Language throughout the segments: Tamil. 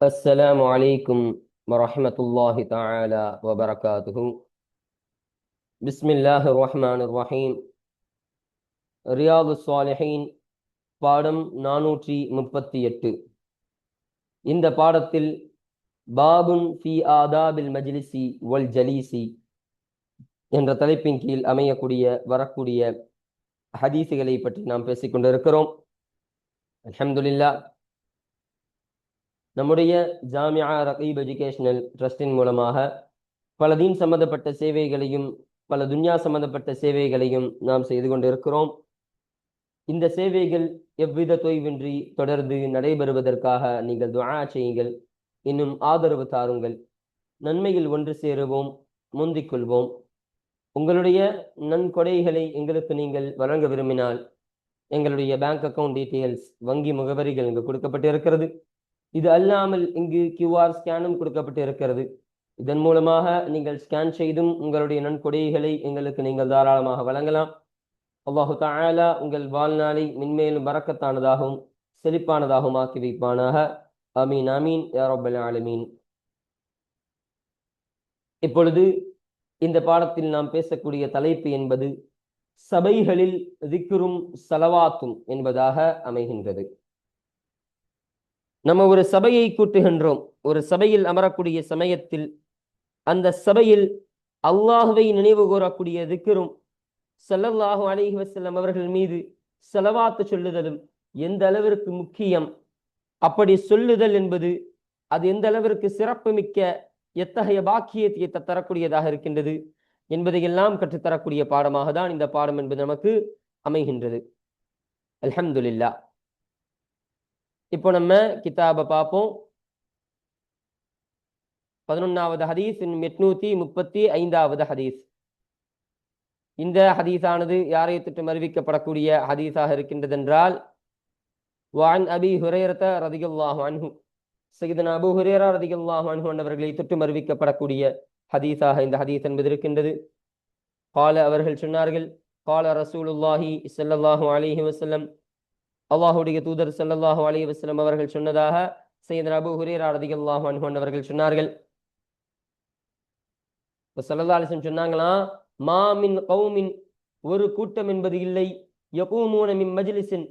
السلام عليكم ورحمة الله تعالى وبركاته. بسم الله الرحمن الرحيم. ரியாது ஸாலிஹீன் பாடம் 438. இந்த பாடத்தில் பாபுன் ஃபி ஆதாபில் மஜ்லிசி வல் ஜலீசி என்ற தலைப்பின் கீழ் வரக்கூடிய ஹதீஸுகளை பற்றி நாம் பேசிக்கொண்டிருக்கிறோம். அல்ஹம்துலில்லாஹ், நம்முடைய ஜாமியா ரகீப் எஜுகேஷனல் ட்ரஸ்டின் மூலமாக பல தீன் சம்பந்தப்பட்ட சேவைகளையும் பல துன்யா சம்பந்தப்பட்ட சேவைகளையும் நாம் செய்து கொண்டிருக்கிறோம். இந்த சேவைகள் எவ்வித தொய்வின்றி தொடர்ந்து நடைபெறுவதற்காக நீங்கள் துஆ செய்யுங்கள், இன்னும் ஆதரவு தாருங்கள். நன்மையில் ஒன்று சேருவோம், முந்திக் கொள்வோம். உங்களுடைய நன்கொடைகளை எங்களுக்கு நீங்கள் வழங்க விரும்பினால் எங்களுடைய பேங்க் அக்கவுண்ட் டீட்டெயில்ஸ், வங்கி முகவரிகள் இங்கு கொடுக்கப்பட்டிருக்கிறது. இது அல்லாமல் இங்கு QR ஸ்கேனும் கொடுக்கப்பட்டு இருக்கிறது. இதன் மூலமாக நீங்கள் ஸ்கேன் செய்தும் உங்களுடைய நன்கொடைகளை எங்களுக்கு நீங்கள் தாராளமாக வழங்கலாம். அல்லாஹு தஆலா உங்கள் வாழ்நாளை மென்மேலும் பரக்கத்தானதாகவும் செழிப்பானதாகவும் ஆக்கி வைப்பானாக. ஆமீன் ஆமீன் யா ரப்பல் ஆலமீன். இப்பொழுது இந்த பாடத்தில் நாம் பேசக்கூடிய தலைப்பு என்பது சபைகளில் திக்ரும் ஸலவாத்தும் என்பதாக அமைகின்றது. நம்ம ஒரு சபையை கூட்டுகின்றோம். ஒரு சபையில் அமரக்கூடிய சமயத்தில் அந்த சபையில் அல்லாஹுவை நினைவு கூறக்கூடிய திக்ரும் ஸல்லல்லாஹு அலைஹி வஸல்லம் அவர்கள் மீது ஸலவாத்து சொல்லுதலும் எந்த அளவிற்கு முக்கியம், அப்படி சொல்லுதல் என்பது அது எந்த அளவிற்கு சிறப்பு மிக்க எத்தகைய பாக்கியத்தை தரக்கூடியதாக இருக்கின்றது என்பதையெல்லாம் கற்றுத்தரக்கூடிய பாடமாக தான் இந்த பாடம் என்பது நமக்கு அமைகின்றது. அல்ஹம்துலில்லாஹ். இப்போ நம்ம கிதாபை பார்ப்போம். 11வது ஹதீஸ், 835வது ஹதீஸ். இந்த ஹதீஸானது யாரை தொட்டும் அறிவிக்கப்படக்கூடிய ஹதீஸாக இருக்கின்றது என்றால், வான் அபி ஹுரைரத ரதியல்லாஹு அன்ஹு, சய்யிதுனா அபூ ஹுரைரா ரதியல்லாஹு அன்ஹு அவர்களை தொட்டும் அறிவிக்கப்படக்கூடிய ஹதீஸாக இந்த ஹதீஸ் என்பது இருக்கின்றது. கால அவர்கள் சொன்னார்கள், கால ரசூலுல்லாஹி ஸல்லல்லாஹு அலைஹி வஸல்லம், அல்லாஹுடைய தூதர் ஸல்லல்லாஹு அலைஹி வஸல்லம் அவர்கள் சொன்னதாக சய்யிதுனா அபூ ஹுரைரா ரலியல்லாஹு அன்ஹு அவர்கள் சொன்னார்கள். ஸல்லல்லாஹு அலைஹி வஸல்லம் சொன்னாங்களாம், மா மின் கௌமின், ஒரு கூட்டம் என்பது இல்லை, யகூமூன மின் மஜ்லிஸின்,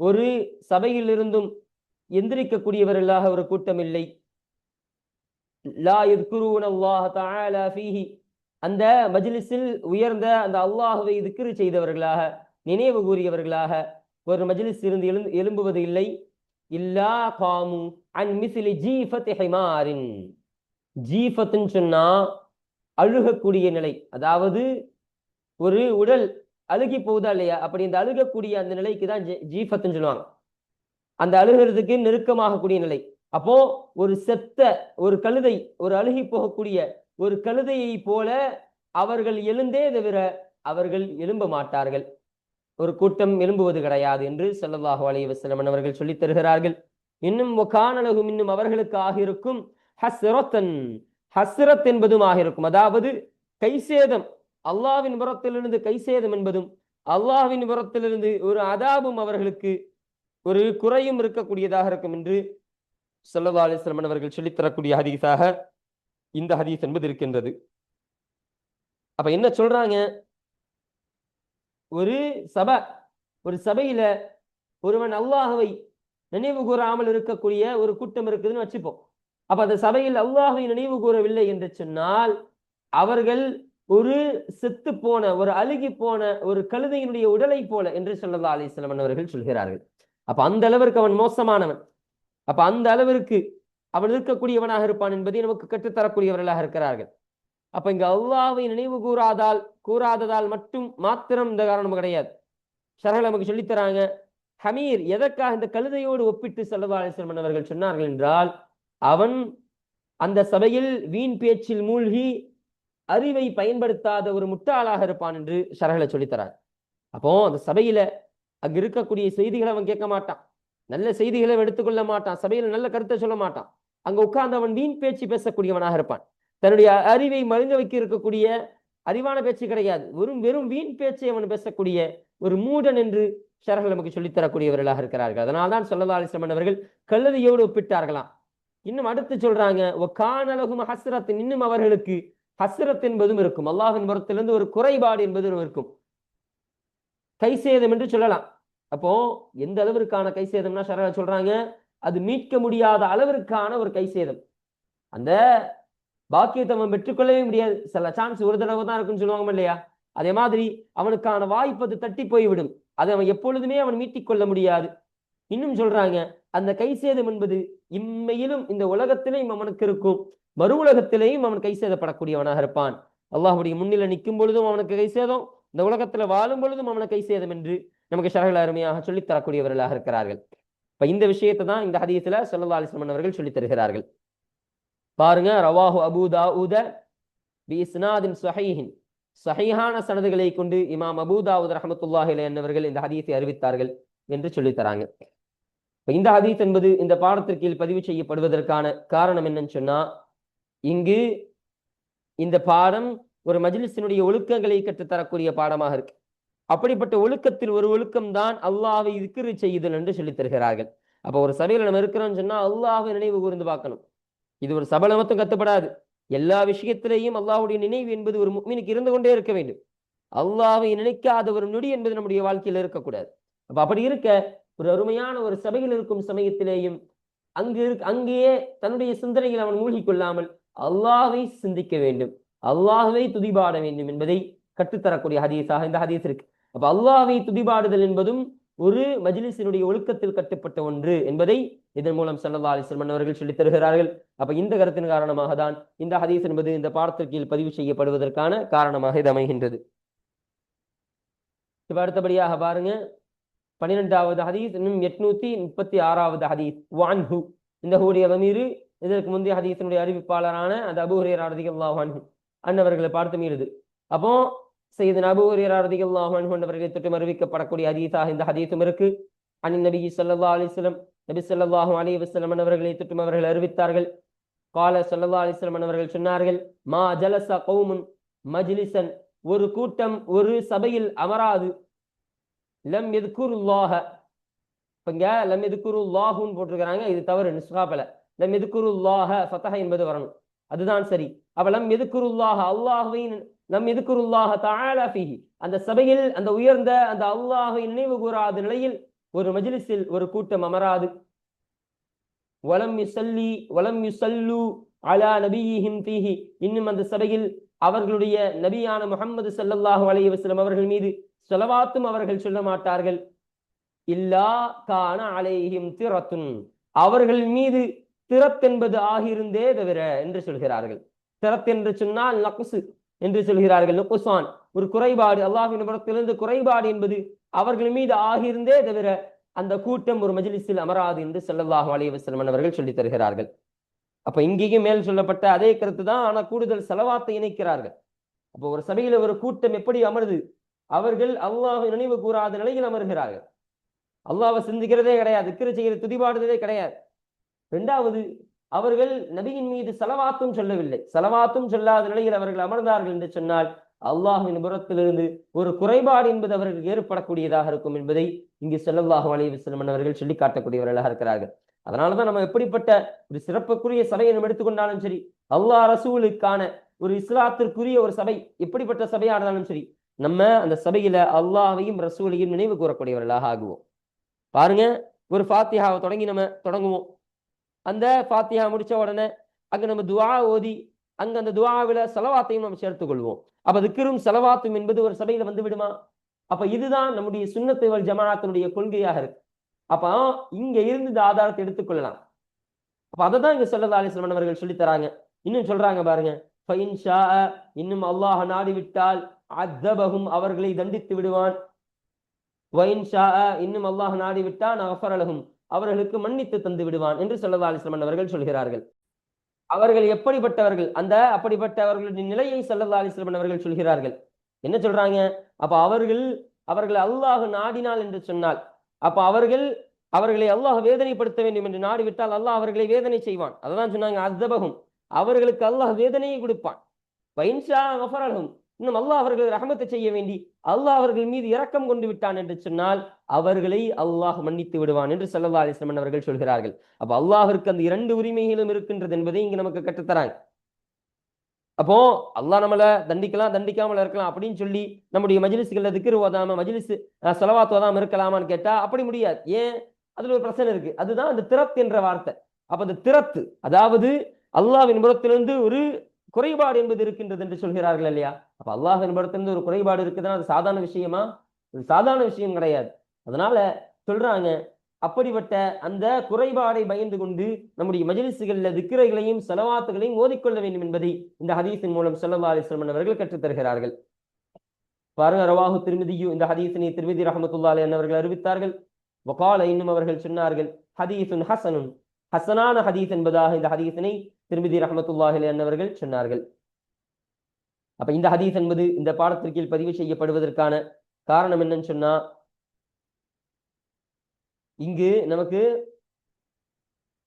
ஒரு சபையிலிருந்தும் எந்திரிக்கக்கூடியவர்களாக ஒரு கூட்டம் இல்லை, லா யذ்குரூன அல்லாஹ தஆலா ஃபீஹி, அந்த மஜ்லிஸில் உயர்ந்த அந்த அல்லாஹ்வை திக்ர் செய்தவர்களாக நினைவு கூறியவர்களாக ஒரு மஜ்லிஸ் இருந்து எழும்புவது இல்லை, இல்லா காமு அன் மிஸ்லி ஜீஃபத் ஹிமாரின். ஜீஃபத்னு சொன்னா அழுகக்கூடிய நிலை, அதாவது ஒரு உடல் அழுகி போகுதா இல்லையா, அப்படி இந்த அழுகக்கூடிய அந்த நிலைக்கு தான் ஜீஃபத்னு சொல்லுவாங்க. அந்த அழுகிறதுக்கு நெருக்கமாக கூடிய நிலை. அப்போ ஒரு செத்த ஒரு கழுதை, ஒரு அழுகி போகக்கூடிய ஒரு கழுதையை போல அவர்கள் எழுந்தே தவிர அவர்கள் எழும்ப மாட்டார்கள், ஒரு கூட்டம் எழும்புவது கிடையாது என்று ஸல்லல்லாஹு அலைஹி வஸல்லம் அவர்கள் சொல்லித் தருகிறார்கள். இன்னும் வகானலஹும், இன்னும் அவர்களுக்கு ஆகிருக்கும் ஹஸ்ரத்தன், ஹஸ்ரத் என்பதும் ஆகிருக்கும், அதாவது கைசேதம், அல்லாஹ்வின் புறத்திலிருந்து கைசேதம் என்பதும் அல்லாஹ்வின் புறத்திலிருந்து ஒரு அதாபும் அவர்களுக்கு ஒரு குறையும் இருக்கக்கூடியதாக இருக்கும் என்று ஸல்லல்லாஹு அலைஹி வஸல்லம் அவர்கள் சொல்லித் தரக்கூடிய ஹதீஸாக இந்த ஹதீஸ் என்பது இருக்கின்றது. அப்ப என்ன சொல்றாங்க, ஒரு சபையில ஒருவன் அல்லாஹ்வை நினைவு கூறாமல் இருக்கக்கூடிய ஒரு கூட்டம் இருக்குதுன்னு வச்சுப்போம். அப்ப அந்த சபையில் அல்லாஹ்வை நினைவு கூறவில்லை என்று சொன்னால் அவர்கள் ஒரு செத்து போன, ஒரு அழுகி போன ஒரு கழுதையினுடைய உடலை போல என்று ஸல்லல்லாஹு அலைஹி வஸல்லம் அவர்கள் சொல்கிறார்கள். அப்ப அந்த அளவிற்கு அவன் மோசமானவன், அப்ப அந்த அளவிற்கு அவன் இருக்கக்கூடியவனாக இருப்பான் என்பதை நமக்கு கற்றுத்தரக்கூடியவர்களாக இருக்கிறார்கள். அப்ப இங்க அல்லாஹ்வை நினைவு கூறாததால் மாத்திரம் இந்த காரணம் கிடையாது. ஷரஹ்ல நமக்கு சொல்லித்தராங்க, ஹமீர் எதற்காக இந்த கழுதையோடு ஒப்பிட்டு ஸல்லல்லாஹு அலைஹி வஸல்லம் அவர்கள் சொன்னார்கள் என்றால், அவன் அந்த சபையில் வீண் பேச்சில் மூழ்கி அறிவை பயன்படுத்தாத ஒரு முட்டாளாக இருப்பான் என்று ஷரஹ்ல சொல்லித்தராங்க. அப்போ அந்த சபையில அங்க இருக்கக்கூடிய செய்திகளை அவன் கேட்க மாட்டான், நல்ல செய்திகளை எடுத்துக்கொள்ள மாட்டான், சபையில நல்ல கருத்தை சொல்ல மாட்டான். அங்க உட்கார்ந்து அவன் வீண் பேச்சு பேசக்கூடியவனாக இருப்பான். தன்னுடைய அறிவை மழுங்க வைக்க இருக்கக்கூடிய அறிவான பேச்சு கிடையாது, வெறும் வீண் பேச்சை அவன் பேசக்கூடிய ஒரு மூடன் என்று ஷரஹ்ல நமக்கு சொல்லித்தரக்கூடியவர்களாக இருக்கிறார்கள். அதனால்தான் ஸல்லல்லாஹு அலைஹி வஸல்லம் அவர்கள் கழுதையோடு ஒப்பிட்டார்களாம். இன்னும் அடுத்து சொல்றாங்க ஒகானலகும் ஹஸ்ரத், இன்னும் அவர்களுக்கு ஹஸ்ரத் என்பதும் இருக்கும், அல்லாஹ்வின் புறத்திலிருந்து ஒரு குறைபாடு என்பதும் இருக்கும், கைசேதம் என்று சொல்லலாம். அப்போ எந்த அளவிற்கான கைசேதம்னா ஷரா சொல்றாங்க, அது மீட்க முடியாத அளவிற்கான ஒரு கைசேதம். அந்த பாக்கியத்தை அவன் பெற்றுக்கொள்ளவே முடியாது, சில சான்ஸ் ஒரு தடவை தான் இருக்குன்னு சொல்லுவாங்க இல்லையா, அதே மாதிரி அவனுக்கான வாய்ப்பு அது தட்டி போய்விடும், அதை அவன் எப்பொழுதுமே அவன் மீட்டிக் கொள்ள முடியாது. இன்னும் சொல்றாங்க அந்த கைசேதம் என்பது இம்மையிலும் இந்த உலகத்திலேயும் அவனுக்கு இருக்கும், மறு உலகத்திலேயும் அவன் கைசேதப்படக்கூடியவனாக இருப்பான். அல்லாஹ்வுடைய முன்னிலை நிற்கும் பொழுதும் அவனுக்கு கைசேதம், இந்த உலகத்துல வாழும் பொழுதும் அவனுக்கு கைசேதம் என்று நமக்கு ஷரஹ்ல அருமையாக சொல்லித் தரக்கூடியவர்களாக இருக்கிறார்கள். இப்ப இந்த விஷயத்தை தான் இந்த ஹதீஸ்ல ஸல்லல்லாஹு அலைஹி வஸல்லம் அவர்கள் சொல்லித் தருகிறார்கள். பாருங்க, ரவாஹு அபூ தாவூத பி இஸ்னாதின் ஸஹீஹின், ஸஹீஹான சனதுகளை கொண்டு இமாம் அபூ தாவூத் ரஹ்மத்துல்லாஹி அலைஹி என்பவர்கள் இந்த ஹதீஸை அறிவித்தார்கள் என்று சொல்லித் தராங்க. இந்த ஹதீஸ் என்பது இந்த பாடத்திற்கு பதிவு செய்யப்படுவதற்கான காரணம் என்னன்னு சொன்னா, இங்கு இந்த பாடம் ஒரு மஜ்லிஸினுடைய ஒழுக்கங்களை கற்றுத்தரக்கூடிய பாடமாக இருக்கு. அப்படிப்பட்ட ஒழுக்கத்தில் ஒரு ஒழுக்கம் தான் அல்லாஹ்வை திக்ர் செய்யுதல் என்று சொல்லித் தருகிறார்கள். அப்ப ஒரு சபையில நம்ம இருக்கிறோம்னு சொன்னா அல்லாஹ்வை நினைவு கூர்ந்து பார்க்கணும். இது ஒரு சபை மட்டும் கத்துப்படாது, எல்லா விஷயத்திலேயும் அல்லாஹ்வுடைய நினைவு என்பது ஒரு முஃமினுக்கு இருந்து கொண்டே இருக்க வேண்டும். அல்லாஹ்வை நினைக்காத ஒரு நொடி என்பது நம்முடைய வாழ்க்கையில் இருக்கக்கூடாது. அப்ப அப்படி இருக்க ஒரு அருமையான ஒரு சபையில் இருக்கும் சமயத்திலேயும் அங்கேயே தன்னுடைய சிந்தனையில் அவன் மூழ்கிக் கொள்ளாமல் அல்லாஹ்வை சிந்திக்க வேண்டும், அல்லாஹ்வை துதிபாட வேண்டும் என்பதை கற்றுத்தரக்கூடிய ஹதீஸாக இந்த ஹதீஸ் இருக்கு. அப்ப அல்லாஹ்வை துதிபாடுதல் என்பதும் ஒரு மஜ்லிஸினுடைய ஒழுக்கத்தில் கட்டுப்பட்ட ஒன்று என்பதை இதன் மூலம் ஸல்லல்லாஹு அலைஹி வஸல்லம் அவர்கள் சொல்லித் தருகிறார்கள். அப்ப இந்த கருத்தின் காரணமாக தான் இந்த ஹதீஸ் என்பது இந்த பாடத்திற்கு பதிவு செய்யப்படுவதற்கான காரணமாக இது அமைகின்றது. இப்ப அடுத்தபடியாக பாருங்க, 12வது ஹதீஸ், இன்னும் 836வது ஹதீஸ். வான்ஹு, இந்த ஹூடைய தமீர் இதற்கு முந்தைய ஹதீஸினுடைய அறிவிப்பாளரான அந்த அபூ ஹுரைரா ரலியல்லாஹு அன்ஹு அன்னவர்களை பார்த்து மீறுது. அப்போ சையதுனா அபூ ஹுரைரா ரலியல்லாஹு அன்ஹு அன்னவர்களை தொட்டு அறிவிக்கப்படக்கூடிய ஹதீஸாக இந்த ஹதீஸும் இருக்கு. அன் நபி ஸல்லல்லாஹு அலைஹி வஸல்லம், நபி ஸல்லல்லாஹு அலைஹி வஸல்லம் அன்னவர்களை தொட்டு அவர்கள் அறிவித்தார்கள். கால ஸல்லல்லாஹு அலைஹி வஸல்லம் அன்னவர்கள் சொன்னார்கள், மா ஜலஸ கௌமுன் மஜ்லிஸன், ஒரு கூட்டம் ஒரு சபையில் அமராது, லம் யذ்குருல்லாஹ, இப்பங்க லம் யذ்குருல்லாஹுன்னு போட்டிருக்காங்க, இது தவறு நிஸ்காபல, லம் யذ்குருல்லாஹ ஃபதஹ என்பது வரணும், அதுதான் சரி. அப்ப லம் யذ்குருல்லாஹ, அல்லாஹ்வை லம் யذ்குருல்லாஹ தஆலா ஃபீஹி, அந்த சபையில் அந்த உயர்ந்த அந்த அல்லாஹ்வை நினைவு கூறாத நிலையில் ஒரு மஜ்லிஸில் ஒரு கூட்டம் அமராது. வலம் யுஸல்லு அலா நபியிஹிம் ஃபீஹி, இன்னும் அந்த சபையில் அவர்களுடைய நபியான முஹம்மது ஸல்லல்லாஹு அலைஹி வஸல்லம் அவர்கள் மீது ஸலவாத்தும் அவர்கள் சொல்ல மாட்டார்கள். இல்லா கான அலைஹிம் திரத்துன், அவர்கள் மீது திரத் என்பது ஆகியிருந்தே தவிர என்று சொல்கிறார்கள். திரத் என்று சொன்னால் நக்ஸு என்று சொல்கிறார்கள், நுக்ஸான் ஒரு குறைபாடு, அல்லாஹ்வின் புறத்திலிருந்து குறைபாடு என்பது அவர்கள் மீது ஆகியிருந்தே தவிர அந்த கூட்டம் ஒரு மஜ்லிஸில் அமராது என்று ஸல்லல்லாஹு அலைஹி வஸல்லம் அவர்கள் சொல்லித் தருகிறார்கள். அப்ப இங்கேயும் மேல் சொல்லப்பட்ட அதே கருத்து தான், ஆனா கூடுதல் ஸலவாத்தை இணைக்கிறார்கள். அப்போ ஒரு சபையில ஒரு கூட்டம் எப்படி அமருது, அவர்கள் அல்லாஹ்வை நினைவு கூறாத நிலையில் அமர்கிறார்கள், அல்லாஹ்வை சிந்திக்கிறதே கிடையாது, திக்ர் செய்கிற துதிபாடுதலே கிடையாது. இரண்டாவது, அவர்கள் நபியின் மீது ஸலவாத்தும் சொல்லவில்லை, ஸலவாத்தும் சொல்லாத நிலையில் அவர்கள் அமர்ந்தார்கள் என்று சொன்னால் அல்லாஹ்வின் புறத்திலிருந்து ஒரு குறைபாடு என்பது அவர்களுக்கு ஏற்படக்கூடியதாக இருக்கும் என்பதை இங்கு ஸல்லல்லாஹு அலைஹி வஸல்லம் அவர்கள் சொல்லி காட்டக்கூடியவர்களாக இருக்கிறார்கள். அதனாலதான் நம்ம எப்படிப்பட்ட ஒரு சிறப்புக்குரிய சபையை நம்ம எடுத்துக்கொண்டாலும் சரி, அல்லாஹ் ரசூலுக்கான ஒரு இஸ்லாத்திற்குரிய ஒரு சபை எப்படிப்பட்ட சபையா இருந்தாலும் சரி, நம்ம அந்த சபையில அல்லாஹ்வையும் ரசூலையும் நினைவு கூறக்கூடியவர்களாக ஆகுவோம். பாருங்க, ஒரு ஃபாத்திஹாவை நம்ம தொடங்குவோம், அந்த ஃபாத்திஹா முடிச்ச உடனே அங்க நம்ம துஆ ஓதி அங்க அந்த துஆவில ஸலவாத்தையும் நம்ம சேர்த்துக் கொள்வோம். அப்ப திக்ரும் ஸலவாத்தும் என்பது ஒரு சபையில வந்து விடுமா? அப்ப இதுதான் நம்முடைய சுன்னத்து வல் ஜமாஅத்தினுடைய கொள்கையாக இருக்கு. அப்ப இங்க இருந்து இந்த ஆதாரத்தை எடுத்துக்கொள்ளலாம். அப்ப அதை தான் இங்க ஸல்லல்லாஹு அலைஹி வஸல்லம் அவர்கள் சொல்லி தராங்க. இன்னும் சொல்றாங்க பாருங்க, ஃபஇன் ஷாஅ, இன்னும் அல்லாஹ் நாடிவிட்டால் அஸபஹும், அவர்களை தண்டித்து விடுவான். வஇன் ஷாஅ, இன்னும் அல்லாஹ் நாடிவிட்டால் அஃபர லஹும், அவர்களுக்கு மன்னித்து தந்து விடுவான் என்று ஸல்லல்லாஹு அலைஹி வஸல்லம் அவர்கள் சொல்கிறார்கள். அவர்கள் எப்படிப்பட்டவர்கள், அந்த அப்படிப்பட்டவர்களுடைய நிலையை ஸல்லல்லாஹு அலைஹி வஸல்லம் அவர்கள் சொல்கிறார்கள். என்ன சொல்றாங்க? அப்ப அவர்கள் அல்லாஹ் நாடினால் என்று சொன்னால், அப்ப அவர்களை அல்லாஹ் வேதனைப்படுத்த வேண்டும் என்று நாடிவிட்டால் அல்லாஹ் அவர்களை வேதனை செய்வான். அதான் சொன்னாங்க, அஸபஹும், அவர்களுக்கு அல்லாஹ் வேதனையை கொடுப்பான். வஇன் ஷாஅ கஃபர லஹும், இன்னும் அல்லாஹ் அவர்கள் ரஹமத்தை செய்ய வேண்டி அல்லாஹ் அவர்கள் மீது இரக்கம் கொண்டு விட்டான் என்று சொன்னால் அவர்களை அல்லாஹ் மன்னித்து விடுவான் என்று ஸல்லல்லாஹு அலைஹி வஸல்லம் அவர்கள் சொல்கிறார்கள். அப்ப அல்லாஹ்விற்கு அந்த 2 உரிமைகளும் இருக்கின்றது என்பதை இங்க நமக்கு கற்றுத்தராங்க. அப்போ அல்லாஹ் நம்மள தண்டிக்கலாம், தண்டிக்காமல் இருக்கலாம் அப்படின்னு சொல்லி நம்முடைய மஜ்லிஸ்கள்ல திக்ர் ஓதாம மஜ்லிஸ் ஸலவாத் ஓதாம இருக்கலாமான்னு கேட்டா அப்படி முடியாது. ஏன்? அதுல ஒரு பிரச்சனை இருக்கு. அதுதான் அந்த திரத் என்ற வார்த்தை. அப்ப அந்த திரத்து, அதாவது அல்லாஹ்வின் புறத்திலிருந்து ஒரு குறைபாடு என்பது இருக்கின்றது என்று சொல்கிறார்கள் இல்லையா? அப்ப அல்லாஹ்வின் புறத்திலிருந்து ஒரு குறைபாடு இருக்குதுன்னா அது சாதாரண விஷயமா? அது சாதாரண விஷயம் கிடையாது. அதனால சொல்றாங்க, அப்படிப்பட்ட அந்த குறைபாடை பயந்து கொண்டு நம்முடைய மஜ்லிஸ்களில் திக்ரைகளையும் ஸலவாத்துகளையும் ஓதிக்கொள்ள வேண்டும் என்பதை இந்த ஹதீஸின் மூலம் ஸல்லல்லாஹு அலைஹி வஸல்லம் அவர்கள் கற்றுத் தருகிறார்கள். பாருங்க, ரவாஹு திர்மிதியு, இந்த ஹதீஸினை திர்மிதி ரஹ்மத்துல்லாஹி அலைஹி அவர்கள் அறிவித்தார்கள். வகால, இன்னும் அவர்கள் சொன்னார்கள், ஹதீஸுன் ஹஸனுன், ஹஸனான ஹதீஸ் என்பதாக இந்த ஹதீஸினை திர்மிதி ரஹ்மத்துல்லாஹி அலைஹி அவர்கள் சொன்னார்கள். அப்ப இந்த ஹதீஸ் என்பது இந்த பாடத்திற்கீழ் பதிவு செய்யப்படுவதற்கான காரணம் என்னன்னு சொன்னா, இங்கு நமக்கு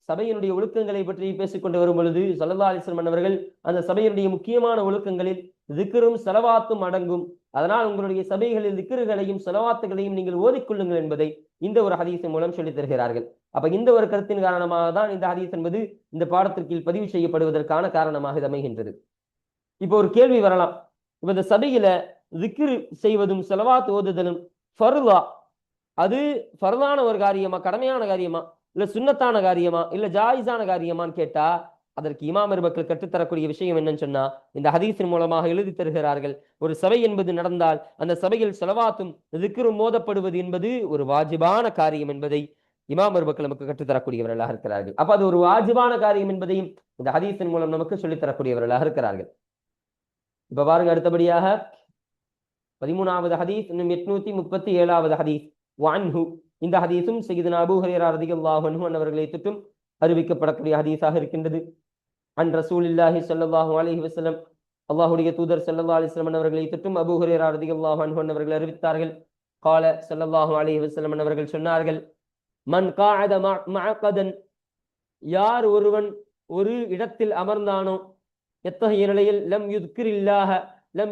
சபையினுடைய ஒழுக்கங்களை பற்றி பேசிக்கொண்டு வரும் பொழுது ஸல்லல்லாஹு அலைஹி வஸல்லம் அவர்கள் அந்த சபையினுடைய முக்கியமான ஒழுக்கங்களில் திக்ரும் ஸலவாத்தும் அடங்கும். அதனால் உங்களுடைய சபைகளில் திக்ருகளையும் ஸலவாத்துகளையும் நீங்கள் ஓதிக்கொள்ளுங்கள் என்பதை இந்த ஒரு ஹதீஸின் மூலம் சொல்லித் தருகிறார்கள். அப்ப இந்த ஒரு கருத்தின் காரணமாக தான் இந்த ஹதீஸ் என்பது இந்த பாடத்திற்கீழ் பதிவு செய்யப்படுவதற்கான காரணமாக இது அமைகின்றது. இப்போ ஒரு கேள்வி வரலாம், இப்ப இந்த சபையில திக்ரு செய்வதும் ஸலவாத் ஓதுதலும் ஃபர்லா, அது ஃபர்லான ஒரு காரியமா, கடமையான காரியமா, இல்ல சுன்னத்தான காரியமா, இல்ல ஜாயிஸான காரியமான்னு கேட்டா அதற்கு இமாம் அவர்கள் கற்றுத்தரக்கூடிய விஷயம் என்னன்னு சொன்னா, இந்த ஹதீஸின் மூலமாக எழுதி தருகிறார்கள், ஒரு சபை என்பது நடந்தால் அந்த சபையில் ஸலவாத்தும் திக்ரும் மோதப்படுவது என்பது ஒரு வாஜிபான காரியம் என்பதை இமாம் அவர்கள் நமக்கு கற்றுத்தரக்கூடியவர்களாக இருக்கிறார்கள். அப்ப அது ஒரு வாஜிபான காரியம் என்பதையும் இந்த ஹதீஸின் மூலம் நமக்கு சொல்லித் தரக்கூடியவர்களாக இருக்கிறார்கள். இப்ப பாருங்க, அடுத்தபடியாக 13வது ஹதீஸ், இன்னும் 837வது ஹதீஸ். வஅன்ஹு, இந்த ஹதீஸும் சய்யிதுனா அபூ ஹுரைரா ரலியல்லாஹு அன்ஹு அவர்களை தொட்டும் அறிவிக்கப்படக்கூடிய ஹதீஸாக இருக்கின்றது. அன் ரசூலில்லாஹி ஸல்லல்லாஹு அலைஹி வஸல்லம், அல்லாஹ்வுடைய தூதர் ஸல்லல்லாஹு அலைஹி வஸல்லம் அவர்களை தொட்டும் அபூ ஹுரைரா ரலியல்லாஹு அன்ஹு அவர்கள் அறிவித்தார்கள். قال ஸல்லல்லாஹு அலைஹி வஸல்லம் அவர்கள் சொன்னார்கள், மன் قعد மஅகதன், யார் ஒருவன் ஒரு இடத்தில் அமர்ந்தானோ, எத்தகைய நிலையில் லம்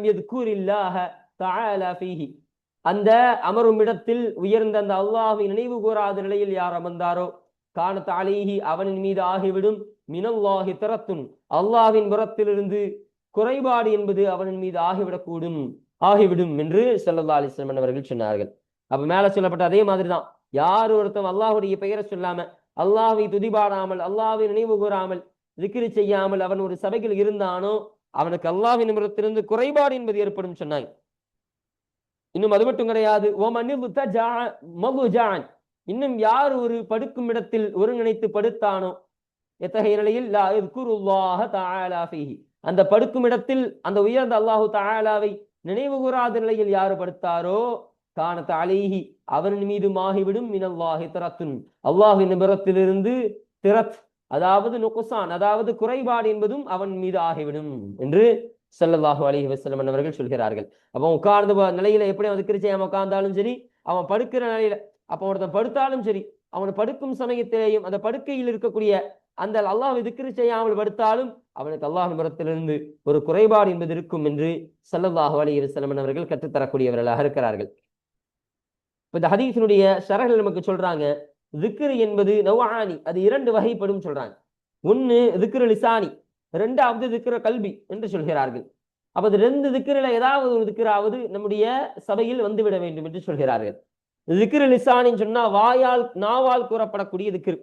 யذ்குரில்லாஹ தஆலா ஃபீஹி, அந்த அமரும் இடத்தில் உயர்ந்த அந்த அல்லாஹ்வை நினைவு கூறாத நிலையில் யார் அமர்ந்தாரோ, கானத் அலைஹி, அவனின் மீது ஆகிவிடும், மினல்லாஹி தரத்துன், அல்லாஹ்வின் புறத்திலிருந்து குறைபாடு என்பது அவனின் மீது ஆகிவிடும் என்று ஸல்லல்லாஹு அலைஹி வஸல்லம் அவர்கள் சொன்னார்கள். அப்ப மேல சொல்லப்பட்ட அதே மாதிரிதான், யார் ஒருத்தன் அல்லாஹ்வுடைய பெயரை சொல்லாம, அல்லாஹ்வை துதிபாடாமல், அல்லாஹ்வை நினைவு கூறாமல், திக்ரு செய்யாமல் அவன் ஒரு சபையில் இருந்தானோ அவனுக்கு அல்லாஹ்வின் புறத்திலிருந்து குறைபாடு என்பது ஏற்படும் சொன்னாங்க. இன்னும் அது மட்டும் கிடையாது, இன்னும் யார் ஒரு படுக்கும் இடத்தில் ஒருங்கிணைத்து படுத்தானோ, எத்தகைய நிலையில் லா யذ்குருல்லாஹ தஆலா ஃபீஹி, அந்த படுக்கும் இடத்தில் அந்த உயர்ந்த அல்லாஹு தஆலாவை நினைவு கூறாத நிலையில் யார் படுத்தாரோ, கானத் அலைஹி, அவனின் மீது ஆகிவிடும், மினல்லாஹி தரத்துன், அல்லாஹ்வின் புறத்திலிருந்து திரத், அதாவது நுக்ஸான், அதாவது குறைபாடு என்பதும் அவன் மீது ஆகிவிடும் என்று ஸல்லல்லாஹு அலைஹி வஸல்லம் அவர்கள் சொல்கிறார்கள். அப்போ உட்கார்ந்த நிலையில எப்படி அவன் திக்ர் செய்யாம உட்கார்ந்தாலும் சரி, அவன் படுக்கிற நிலையில, அப்போ ஒருத்தன் படுத்தாலும் சரி, அவன் படுக்கும் சமயத்திலேயும் அந்த படுக்கையில் இருக்கக்கூடிய அந்த அல்லாஹ்வை திக்ர் செய்யாமல் படுத்தாலும் அவனுக்கு அல்லாஹ்வின் புறத்திலிருந்து ஒரு குறைபாடு என்பது இருக்கும் என்று ஸல்லல்லாஹு அலைஹி வஸல்லம் அவர்கள் கற்றுத்தரக்கூடியவர்களாக இருக்கிறார்கள். இந்த ஹதீஸினுடைய ஷரஹ்ல நமக்கு சொல்றாங்க, திக்ர் என்பது நவ்ஆனி, அது 2 வகைப்படும் சொல்றாங்க. ஒன்னு திக்ர் லிசானி, இரண்டாவது திக்ர் கல்பி என்று சொல்கிறார்கள். அப்ப அது 2 திக்ரில ஏதாவது ஒரு திக்ராவது நம்முடைய சபையில் வந்துவிட வேண்டும் என்று சொல்கிறார்கள். திக்ர் லிசானின்னு சொன்னா வாயால், நாவால் கூறப்படக்கூடிய திக்ர்,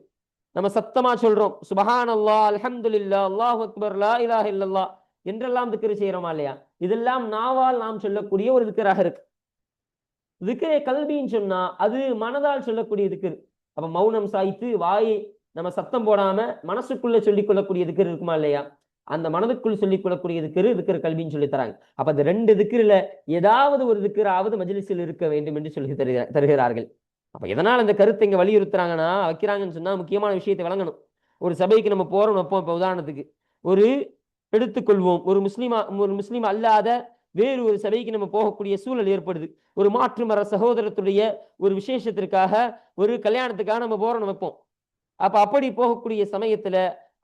நம்ம சத்தமா சொல்றோம், சுப்ஹானல்லாஹ், அல்ஹம்துலில்லாஹ், அல்லாஹு அக்பர், லா இலாஹ இல்லல்லாஹ் என்றெல்லாம் திக்ர் செய்யறோமா இல்லையா, இதெல்லாம் நாவால் நாம் சொல்லக்கூடிய ஒரு திக்ராக இருக்கு. திக்ரே கல்பின்னு சொன்னா அது மனதால் சொல்லக்கூடிய திக்ர். அப்ப மௌனம் சாய்த்து வாயை நம்ம சத்தம் போடாம மனசுக்குள்ள சொல்லிக் கொள்ளக்கூடிய திக்ர் இருக்குமா இல்லையா, அந்த மனதுக்குள் சொல்லிக் கொள்ளக்கூடிய திக்ர் கல்வின்னு சொல்லி தராங்க. அப்ப அந்த 2 திக்ரில ஏதாவது ஒரு திக்ராவது மஜ்லிஸில் இருக்க வேண்டும் என்று சொல்லி தருகிறார்கள். அப்ப எதனால் அந்த கருத்தை இங்க வலியுறுத்துறாங்கன்னா, வைக்கிறாங்கன்னு சொன்னா முக்கியமான விஷயத்தை விளங்கணும். ஒரு சபைக்கு நம்ம போறோம் வைப்போம். இப்ப உதாரணத்துக்கு ஒரு எடுத்துக்கொள்வோம், ஒரு முஸ்லீம் அல்லாத வேறு ஒரு சபைக்கு நம்ம போகக்கூடிய சூழல் ஏற்படுது. ஒரு மாற்று மர சகோதரத்துடைய ஒரு விசேஷத்திற்காக, ஒரு கல்யாணத்துக்காக நம்ம போறோம் வைப்போம். அப்ப அப்படி போகக்கூடிய சமயத்துல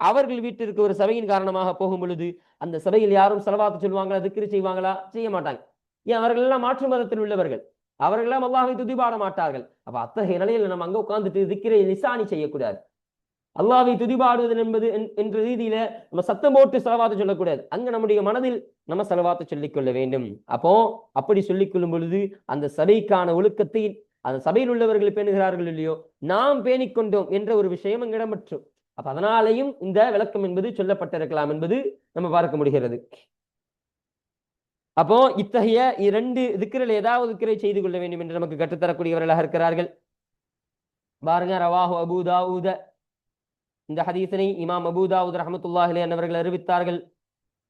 அவர்கள் வீட்டிற்கு ஒரு சபையின் காரணமாக போகும் பொழுது அந்த சபையில் யாரும் ஸலவாத் சொல்லுவாங்களா, திக்ர் செய்வாங்களா? செய்ய மாட்டாங்க. ஏன்? அவர்கள் எல்லாம் மாற்று மதத்தில் உள்ளவர்கள், அவர்கள் எல்லாம் அல்லாஹ்வை துதிபாட மாட்டார்கள். அப்ப அத்தகைய நிலையில் நம்ம அங்க உட்கார்ந்துட்டு திக்ரை லிசானி செய்யக்கூடாது. அல்லாஹ்வை துதிபாடுவது என்பது என்ற ரீதியில நம்ம சத்தம் போட்டு ஸலவாத் சொல்லக்கூடாது. அங்க நம்முடைய மனதில் நம்ம ஸலவாத் சொல்லிக் கொள்ள வேண்டும். அப்போ அப்படி சொல்லிக் கொள்ளும் பொழுது அந்த சபைக்கான ஒழுக்கத்தை அந்த சபையில் உள்ளவர்கள் பேணுகிறார்கள் இல்லையோ, நாம் பேணிக்கொண்டோம் என்ற ஒரு விஷயம் அங்கு இடம்பெற்றும். அப்ப அதனாலேயும் இந்த விளக்கம் என்பது சொல்லப்பட்டிருக்கலாம் என்பது நம்ம பார்க்க முடிகிறது. அப்போ இத்தகைய 2 திக்ரில் ஏதாவது திக்ரை செய்து கொள்ள வேண்டும் என்று நமக்கு கற்றுத்தரக்கூடியவர்களாக இருக்கிறார்கள். பாருங்க, ரவாஹு அபூ தாவூத, இந்த ஹதீஸனை இமாம் அபூ தாவூத் ரஹ்மத்துல்லாஹி அலைஹி அவர்கள் அறிவித்தார்கள்.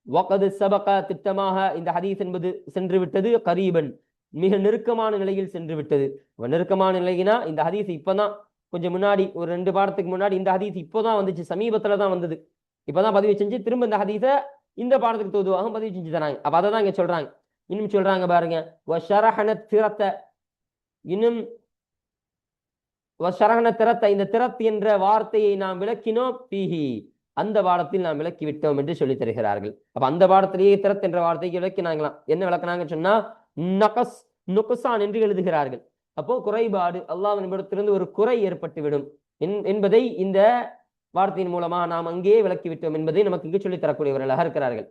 வகத் சபக, திட்டமாக இந்த ஹதீஸ் என்பது சென்று விட்டது. கரீபன், மிக நெருக்கமான நிலையில் சென்று விட்டது. நெருக்கமான நிலையினா இந்த ஹதீஸ் இப்பதான் கொஞ்சம் முன்னாடி ஒரு 2 பாடத்துக்கு முன்னாடி இந்த ஹதீஸ் இப்போதான் வந்துச்சு, சமீபத்துல தான் வந்தது. இப்பதான் பதிவு செஞ்சு திரும்ப இந்த ஹதீஸ இந்த பாடத்துக்கு தோதுவாக பதிவு செஞ்சு தராங்க. அப்ப அதை தான் இங்க சொல்றாங்க. இன்னும் சொல்றாங்க பாருங்க, இன்னும் இந்த திரத் என்ற வார்த்தையை நாம் விளக்கினோம், பீஹி, அந்த பாடத்தில் நாம் விளக்கி விட்டோம் என்று சொல்லி தருகிறார்கள். அப்ப அந்த பாடத்திலேயே திரத் என்ற வார்த்தைக்கு விளக்கினாங்களாம். என்ன விளக்கினாங்கன்னு சொன்னா நகஸ், நுக்சான் என்று எழுதுகிறார்கள். அப்போ குறைபாடு, அல்லாஹ்வின் இடத்திலிருந்து ஒரு குறை ஏற்பட்டுவிடும் என்பதை இந்த வார்த்தையின் மூலமா நாம் அங்கே விளக்கி விட்டோம் என்பதை நமக்கு இங்கு சொல்லித் தரக்கூடியவர்களாக இருக்கிறார்கள்.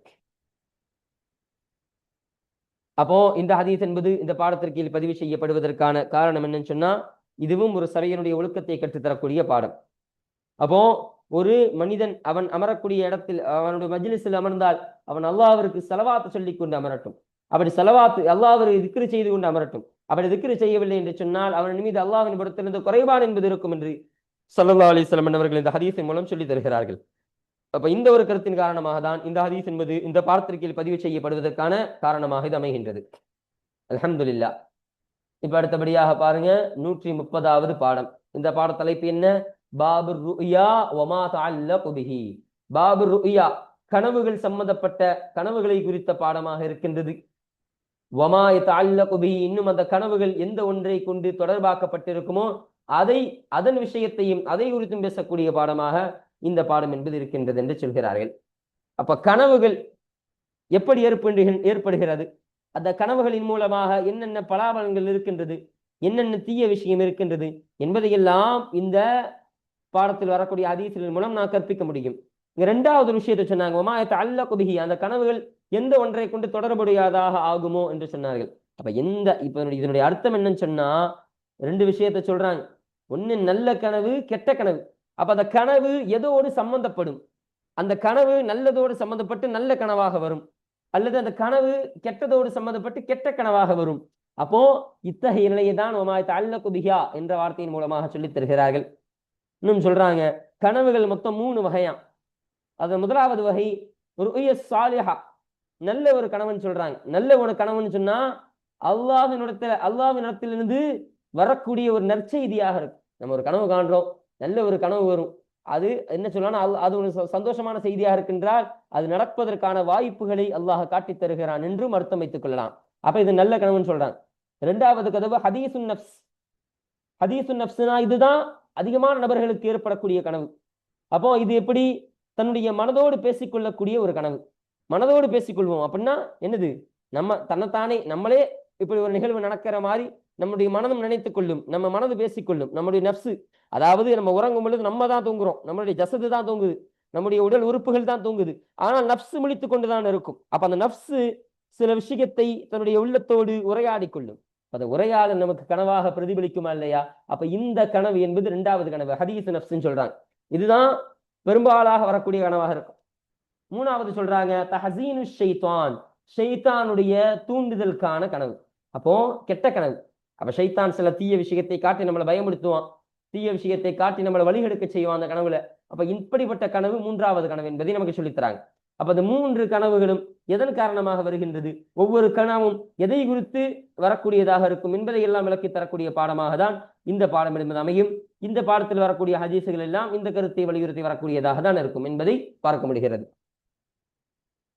அப்போ இந்த ஹதீஸ் என்பது இந்த பாடத்திற்கு பதிவு செய்யப்படுவதற்கான காரணம் என்னன்னு சொன்னா, இதுவும் ஒரு சபையினுடைய ஒழுக்கத்தை கற்றுத்தரக்கூடிய பாடம். அப்போ ஒரு மனிதன் அவன் அமரக்கூடிய இடத்தில், அவனுடைய மஜ்லிஸில் அமர்ந்தால் அவன் அல்லாஹ்விற்கு ஸலவாத் சொல்லிக் கொண்டு அமரட்டும். அப்படி ஸலவாத் அல்லாஹ்விற்கு திக்ர் செய்து கொண்டு அமரட்டும். அப்படி திக்ர் செய்யவில்லை என்று சொன்னால் அவன் மீது அல்லாஹ்வின் புறத்திலிருந்து குறைபாடு என்பது இருக்கும் என்று ஸல்லல்லாஹு அலைஹி வஸல்லம் அவர்கள் இந்த ஹதீஸின் மூலம் சொல்லி தருகிறார்கள். அப்ப இந்த ஒரு கருத்தின் காரணமாக தான் இந்த ஹதீஸ் என்பது இந்த பாடத்திற்கு பதிவு செய்யப்படுவதற்கான காரணமாக இது அமைகின்றது. அல்ஹம்துலில்லாஹ். இப்ப அடுத்தபடியாக பாருங்க, 130வது பாடம். இந்த பாட தலைப்பு என்ன? பாபுர் ருயா வமா தஅல்லகு பிஹி. பாபுர் ருயா, கனவுகள் சம்பந்தப்பட்ட கனவுகளை குறித்த பாடமாக இருக்கின்றது. வமா தஅல்லகு பிஹி, இன்னும் அந்த கனவுகள் எந்த ஒன்றை கொண்டு தொடர்பாக்கப்பட்டிருக்குமோ அதன் விஷயத்தையும் அதை குறித்தும் பேசக்கூடிய பாடமாக இந்த பாடம் என்பது இருக்கின்றது என்று சொல்கிறார்கள். அப்ப கனவுகள் எப்படி ஏற்படுகிறது, அந்த கனவுகளின் மூலமாக என்னென்ன பலாபலன்கள் இருக்கின்றது, என்னென்ன தீய விஷயம் இருக்கின்றது என்பதையெல்லாம் இந்த பாடத்தில் வரக்கூடிய ஹதீஸ்களின் மூலம் நான் கற்பிக்க முடியும். இங்க 2வது விஷயத்தை சொன்னாங்க, வமா தஅல்லகு பிஹி, அந்த கனவுகள் எந்த ஒன்றை கொண்டு தொடர்புடையதாக ஆகுமோ என்று சொன்னார்கள். அப்ப இப்ப இதனுடைய அர்த்தம் என்னன்னு சொன்னா 2 விஷயத்தை சொல்றாங்க. ஒண்ணு நல்ல கனவு, கெட்ட கனவு. அப்ப அந்த கனவு எதோடு சம்பந்தப்படும், அந்த கனவு நல்லதோடு சம்பந்தப்பட்டு நல்ல கனவாக வரும், அல்லது அந்த கனவு கெட்டதோடு சம்பந்தப்பட்டு கெட்ட கனவாக வரும். அப்போ இத்தகைய நிலையை தான் வமா தஅல்லகு பிஹா என்ற வார்த்தையின் மூலமாக சொல்லித் தருகிறார்கள். இன்னும் சொல்றாங்க, கனவுகள் மொத்தம் 3 வகையா. அது முதலாவது வகை ருயா சாலிஹா, நல்ல ஒரு கனவுன்னு சொல்றாங்க. நல்ல ஒரு கனவுன்னு சொன்னா அல்லாஹ்வினிடத்திலிருந்து வரக்கூடிய ஒரு நற்செய்தியாக இருக்கும். நம்ம ஒரு கனவு காண்றோம், நல்ல ஒரு கனவு வரும், அது என்ன சொல்லலாம், அது ஒரு சந்தோஷமான செய்தியாக இருக்கின்றால் அது நடப்பதற்கான வாய்ப்புகளை அல்லாஹ் காட்டி தருகிறான் என்றும் அர்த்தம் வைத்துக் கொள்ளலாம். அப்ப இது நல்ல கனவுன்னு சொல்றாங்க. 2வது கனவு ஹதீசுன் நஃப்ஸ். ஹதீசுன் நஃப்ஸ்னா இதுதான் அதிகமான நபர்களுக்கு ஏற்படக்கூடிய கனவு. அப்போ இது எப்படி, தன்னுடைய மனதோடு பேசிக்கொள்ளக்கூடிய ஒரு கனவு. மனதோடு பேசிக்கொள்வோம் அப்படின்னா என்னது, நம்ம தன்னைத்தானே நம்மளே இப்படி ஒரு நிகழ்வு நடக்கிற மாதிரி நம்முடைய மனதும் நினைத்துக் கொள்ளும், நம்ம மனது பேசிக்கொள்ளும். நம்முடைய நஃப்ஸ், அதாவது நம்ம உறங்கும் பொழுது நம்ம தான் தூங்குறோம், நம்மளுடைய ஜசது தான் தூங்குது, நம்முடைய உடல் உறுப்புகள் தான் தூங்குது, ஆனால் நஃப்ஸ் முழித்துக் கொண்டுதான் இருக்கும். அப்ப அந்த நஃப்ஸ் சில விஷயத்தை தன்னுடைய உள்ளத்தோடு உரையாடி கொள்ளும். அந்த உரையாடல் நமக்கு கனவாக பிரதிபலிக்குமா இல்லையா? அப்ப இந்த கனவு என்பது 2வது கனவு, ஹதீஸ் நஃப்ஸ்ன்னு சொல்றாங்க. இதுதான் பெரும்பாலாக வரக்கூடிய கனவாக இருக்கும். 3வது சொல்றாங்க தஹசீனு ஷைத்தான், ஷைத்தானுடைய தூண்டுதலுக்கான கனவு. அப்போ கெட்ட கனவு. அப்ப ஷைத்தான் சில தீய விஷயத்தை காட்டி நம்மளை பயமுடுத்துவான், தீய விஷயத்தை காட்டி நம்மளை வழிகெடுக்க செய்வான் அந்த கனவுல. அப்ப இப்படிப்பட்ட கனவு 3வது கனவு என்பதை நமக்கு சொல்லித்தராங்க. அப்ப அந்த 3 கனவுகளும் எதன் காரணமாக வருகின்றது, ஒவ்வொரு கனவும் எதை குறித்து வரக்கூடியதாக இருக்கும் என்பதை எல்லாம் விளக்கி தரக்கூடிய பாடமாக தான் இந்த பாடம் என்பது அமையும். இந்த பாடத்தில் வரக்கூடிய ஹதீசுகள் எல்லாம் இந்த கருத்தை வலியுறுத்தி வரக்கூடியதாக தான் இருக்கும் என்பதை பார்க்க முடிகிறது.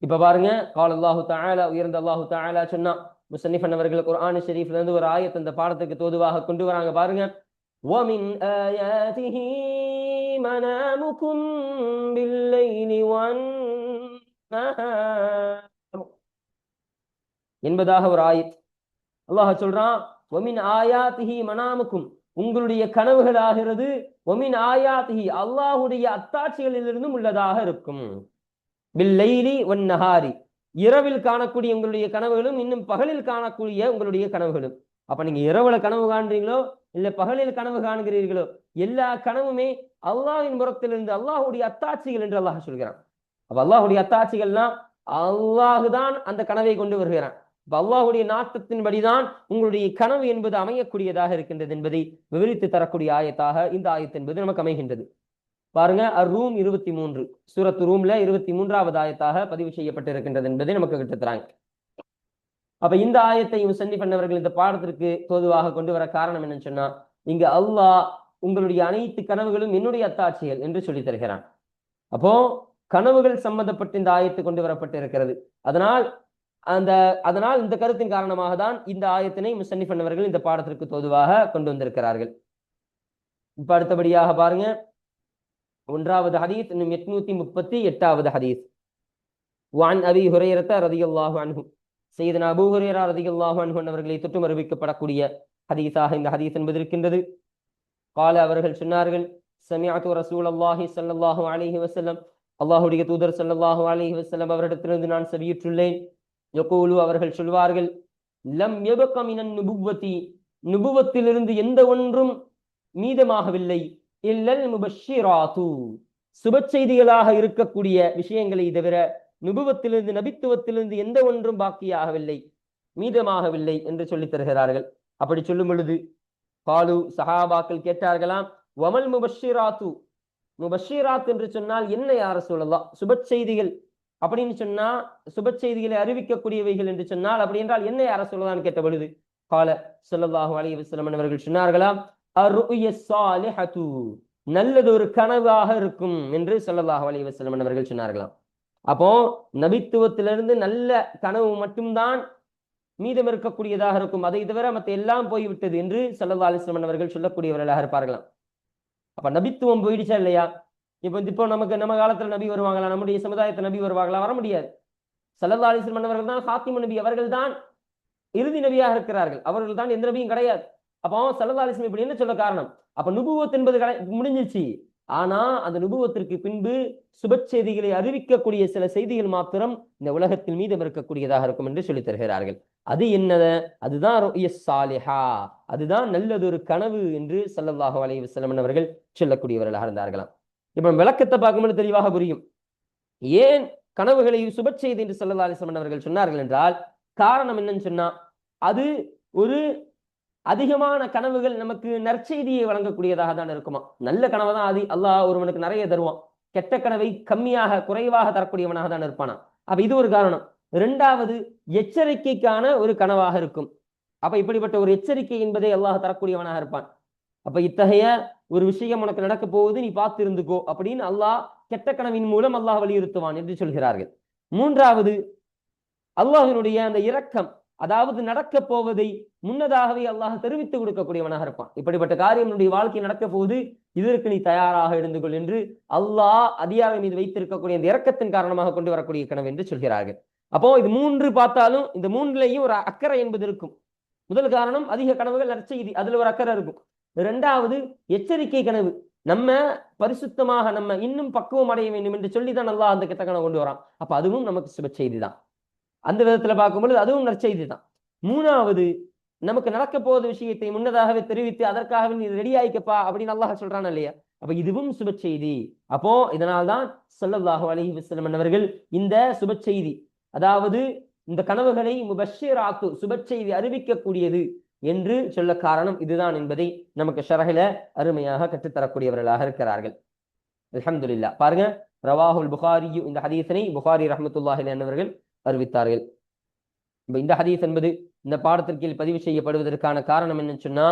இப்ப பாருங்க, கால் அல்லாஹு தஆலா, உயர்ந்த அல்லாஹு தஆலா சொன்னா, முஸன்னிஃப் அவர்கள் குர்ஆன் ஷரீஃப்ல இருந்து ஒரு ஆயத் அந்த பாடத்துக்கு தோதுவாக கொண்டு வராங்க. பாருங்க, وَمِنْ آيَاتِهِ மனாமுக்கும் பில்லைலி வன்னஹார் என்பதாக ஒரு ஆயத். அல்லாஹ் சொல்றான், ஒமின் ஆயாத்திஹி மனாமுக்கும், உங்களுடைய கனவுகள் ஆகிறது, ஒமின் ஆயாத்திஹி அல்லாஹுடைய அத்தாட்சிகளிலிருந்தும் உள்ளதாக இருக்கும், பில்லைலி வன்னஹாரி இரவில் காணக்கூடிய உங்களுடைய கனவுகளும் இன்னும் பகலில் காணக்கூடிய உங்களுடைய கனவுகளும். அப்ப நீங்க இரவுல கனவு காண்றீங்களோ இல்ல பகலில் கனவு காண்கிறீர்களோ, எல்லா கனவுமே அல்லாஹ்வின் புறத்திலிருந்து அல்லாஹுடைய அத்தாட்சிகள் என்று அல்லாஹ் சொல்கிறான். அப்ப அல்லாஹுடைய அத்தாட்சிகள்லாம் அல்லாஹுதான் அந்த கனவை கொண்டு வருகிறான். அப்ப அல்லாஹுடைய நாட்டத்தின்படிதான் உங்களுடைய கனவு என்பது அமையக்கூடியதாக இருக்கின்றது என்பதை விவரித்து தரக்கூடிய ஆயத்தாக இந்த ஆயத் என்பது நமக்கு அமைகின்றது. பாருங்க, ரூம் 23 சூரத் ரூம்ல 23வது ஆயத்தாக பதிவு செய்யப்பட்டிருக்கின்றது என்பதை நமக்கு கற்றுத்தராங்க. அப்ப இந்த ஆயத்தை முசன்னி பண்ணவர்கள் இந்த பாடத்திற்கு தோதுவாக கொண்டு வர காரணம் என்னன்னு சொன்னா, இங்க அல்லாஹ் உங்களுடைய அனைத்து கனவுகளும் என்னுடைய அத்தாட்சிகள் என்று சொல்லி தருகிறான். அப்போ கனவுகள் சம்பந்தப்பட்டு இந்த ஆயத்து கொண்டு வரப்பட்டு இருக்கிறது. அதனால் இந்த கருத்தின் காரணமாக தான் இந்த ஆயத்தினை முசன்னி பண்ணவர்கள் இந்த பாடத்திற்கு தோதுவாக கொண்டு வந்திருக்கிறார்கள். இப்ப அடுத்தபடியாக பாருங்க, 1வது ஹதீஸ், 838வது ஹதீஸ். وعن ابي هريره رضي الله عنه, சையதுனா அபூ ஹுரைரா ரலியல்லாஹு அன்ஹு அவர்களை தொட்டு அறிவிக்கப்படக்கூடிய ஹதீஸாக இந்த ஹதீஸ் என்பது இருக்கின்றது. قال அவர்கள் சொன்னார்கள், சமிஅத்து ரசூலல்லாஹி ஸல்லல்லாஹு அலைஹி வஸல்லம், அல்லாஹ்வுடைய தூதர் ஸல்லல்லாஹு அலைஹி வஸல்லம் அவரிடத்திலிருந்து நான் செவியுற்றுள்ளேன். யகூலு அவர்கள் சொல்வார்கள், லம் யபக மினன் நுபுவதி நுபுவத்திலிருந்து எந்த ஒன்றும் மீதமாகவில்லை, இல்லல் முபஷ்ஷிராத்து சுப செய்திகளாக இருக்கக்கூடிய விஷயங்களை தவிர நுபுவத்திலிருந்து நபித்துவத்திலிருந்து எந்த ஒன்றும் பாக்கியாகவில்லை, மீதமாகவில்லை என்று சொல்லித் தருகிறார்கள். அப்படி சொல்லும் பொழுது காலு சஹாபாக்கள் கேட்டார்களாம், வமல் முபஷ்ஷிராத்து, முபஷ்ஷிராத் என்று சொன்னால் என்ன யா ரசூலல்லாஹ்? சுப செய்திகள் அப்படின்னு சொன்னா, சுப செய்திகளை அறிவிக்கக்கூடியவைகள் என்று சொன்னால் அப்படி என்றால் என்ன யா ரசூலல்லாஹ்னு கேட்ட பொழுது கால ஸல்லல்லாஹு அலைஹி வஸல்லம் அவர்கள் சொன்னார்களாம், அர்ருய ஸாலிஹத்து, நல்லது ஒரு கனவாக இருக்கும் என்று ஸல்லல்லாஹு அலைஹி வஸல்லம் அவர்கள் சொன்னார்களாம். அப்போ நபித்துவத்திலிருந்து நல்ல கனவு மட்டும்தான் மீதம் இருக்கக்கூடியதாக இருக்கும், அதை தவிர மற்ற எல்லாம் போய்விட்டது என்று ஸல்லல்லாஹு அலைஹி வஸல்லம் அவர்கள் சொல்லக்கூடியவர்களாக இருப்பார்களாம். அப்ப நபித்துவம் போயிடுச்சா இல்லையா? இப்போ நமக்கு நம்ம காலத்துல நபி வருவாங்களா? நம்முடைய சமுதாயத்தில் நபி வருவாங்களா? வர முடியாது. ஸல்லல்லாஹு அலைஹி வஸல்லம் அவர்கள் தான் ஹாத்திமுன் நபி, அவர்கள் தான் இறுதி நபியாக இருக்கிறார்கள், அவர்கள் தான் எந்த நபியும் கிடையாது. அப்போ ஸல்லல்லாஹு அலைஹி வஸல்லம் இப்படி என்ன சொல்ல காரணம்? அப்ப நுபுவத் என்பது முடிஞ்சிச்சு. ஆனா அந்த நுபுவத்திற்கு பின்பு சுப செய்திகளை அறிவிக்கக்கூடிய சில செய்திகள் மாத்திரம் இந்த உலகத்தில் மீதம் இருக்கக்கூடியதாக இருக்கும் என்று சொல்லித் தருகிறார்கள். அது என்னது? அதுதான் ருய்ய ஸாலிஹா, அதுதான் நல்லதொரு கனவு என்று ஸல்லல்லாஹு அலைஹி வஸல்லம் அவர்கள் சொல்லக்கூடியவர்களாக இருந்தார்களாம். இப்ப விளக்கத்தை பார்க்கும்போது தெளிவாக புரியும் ஏன் கனவுகளை சுப செய்தி என்று ஸல்லல்லாஹு அலைஹி வஸல்லம் அவர்கள் சொன்னார்கள் என்றால், காரணம் என்னன்னு சொன்னா, அது ஒரு அதிகமான கனவுகள் நமக்கு நற்செய்தியை வழங்கக்கூடியதாக தான் இருக்குமா. நல்ல கனவை தான் அல்லாஹ் ஒருவனுக்கு நிறைய தருவான், கெட்ட கனவை கம்மியாக குறைவாக தரக்கூடியவனாக தான் இருப்பானா. அப்ப இது ஒரு காரணம். 2வது, எச்சரிக்கைக்கான ஒரு கனவாக இருக்கும். அப்ப இப்படிப்பட்ட ஒரு எச்சரிக்கை என்பதை அல்லாஹ் தரக்கூடியவனாக இருப்பான். அப்ப இத்தகைய ஒரு விஷயம் உனக்கு நடக்க போகுது, நீ பார்த்து இருந்துக்கோ அப்படின்னு அல்லாஹ் கெட்ட கனவின் மூலம் அல்லாஹ் வலியுறுத்துவான் என்று சொல்கிறார்கள். 3வது, அல்லாஹ்வினுடைய அந்த இரக்கம், அதாவது நடக்க போவதை முன்னதாகவே அல்லாஹ் தெரிவித்து கொடுக்கக்கூடியவனாக இருப்பான். இப்படிப்பட்ட காரியம் என்னுடைய வாழ்க்கை நடக்க போகுது, இதற்கு நீ தயாராக இருந்துகொள் என்று அல்லாஹ் அதிகாரம் மீது வைத்திருக்கக்கூடிய இந்த இரக்கத்தின் காரணமாக கொண்டு வரக்கூடிய கனவு என்று சொல்கிறார்கள். அப்போ இது 3 பார்த்தாலும் இந்த 3லையும் ஒரு அக்கறை என்பது இருக்கும். முதல் காரணம், அதிக கனவுகள் நற்செய்தி, அதுல ஒரு அக்கறை இருக்கும். 2வது, எச்சரிக்கை கனவு, நம்ம பரிசுத்தமாக நம்ம இன்னும் பக்குவம் அடைய வேண்டும் என்று சொல்லிதான் அல்லாஹ் அந்த கெட்ட கனவு கொண்டு வரான். அப்ப அதுவும் நமக்கு சுப செய்தி தான். அந்த விதத்துல பார்க்கும்பொழுது அதுவும் நற்செய்தி தான். 3வது, நமக்கு நடக்க போத விஷயத்தை முன்னதாகவே தெரிவித்து அதற்காக நீ ரெடி ஆயிக்கப்பா அப்படின்னு அல்லாஹ் சொல்றான் இல்லையா? அப்ப இதுவும் சுப செய்தி. அப்போ இதனால்தான் ஸல்லல்லாஹு அலைஹி வஸல்லம் அவர்கள் இந்த சுப செய்தி, அதாவது இந்த கனவுகளை முபஷ்ஷிராத்து சுப செய்தி அறிவிக்கக்கூடியது என்று சொல்ல காரணம் இதுதான் என்பதை நமக்கு ஷரஹில அருமையாக கற்றுத்தரக்கூடியவர்களாக இருக்கிறார்கள். அல்ஹம்துலில்லாஹ். பாருங்க, ரவாஹுல் புகாரி, இந்த ஹதீஸனை புகாரி ரஹ்மத்துல்லாஹி அலைஹி அவர்கள் அறிவித்தார்கள். இந்த ஹதீஸ் என்பது இந்த பாடத்திற்கு பதிவு செய்யப்படுவதற்கான காரணம் என்னன்னு சொன்னா,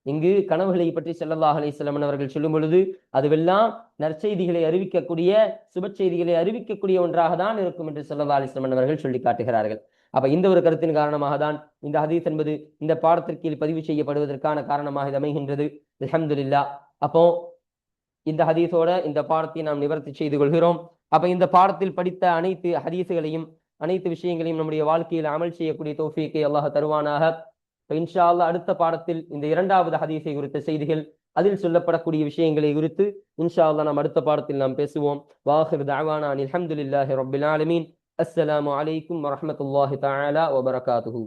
இங்கு கனவுகளை பற்றி ஸல்லல்லாஹு அலைஹி வஸல்லம் அவர்கள் சொல்லும் பொழுது அதுவெல்லாம் நற்செய்திகளை அறிவிக்கக்கூடிய சுப செய்திகளை அறிவிக்கக்கூடிய ஒன்றாக தான் இருக்கும் என்று ஸல்லல்லாஹு அலைஹி வஸல்லம் அவர்கள் சொல்லி காட்டுகிறார்கள். அப்ப இந்த ஒரு கருத்தின் காரணமாக தான் இந்த ஹதீஸ் என்பது இந்த பாடத்திற்கு பதிவு செய்யப்படுவதற்கான காரணமாக இது அமைகின்றது. அல்ஹம்துலில்லாஹ். அப்போ இந்த ஹதீஸோட இந்த பாடத்தை நாம் நிவர்த்தி செய்து கொள்கிறோம். அப்ப இந்த பாடத்தில் படித்த அனைத்து ஹதீஸுகளையும் அனைத்து விஷயங்களையும் நம்முடைய வாழ்க்கையில் அமல் செய்யக்கூடிய தௌஃபீக்கை அல்லாஹ் தருவானாக. இன்ஷா அல்லாஹ் அடுத்த பாடத்தில் இந்த இரண்டாவது ஹதீஸை குறித்த செய்திகள், அதில் சொல்லப்படக்கூடிய விஷயங்களை குறித்து இன்ஷா அல்லாஹ் நாம் அடுத்த பாடத்தில் நாம் பேசுவோம். வாஹிர் தஅவானா அல்ஹம்துலில்லாஹி ரப்பில் ஆலமீன். அஸ்ஸலாமு அலைக்கும் வரஹ்மத்துல்லாஹி தஆலா வபரகாத்துஹு.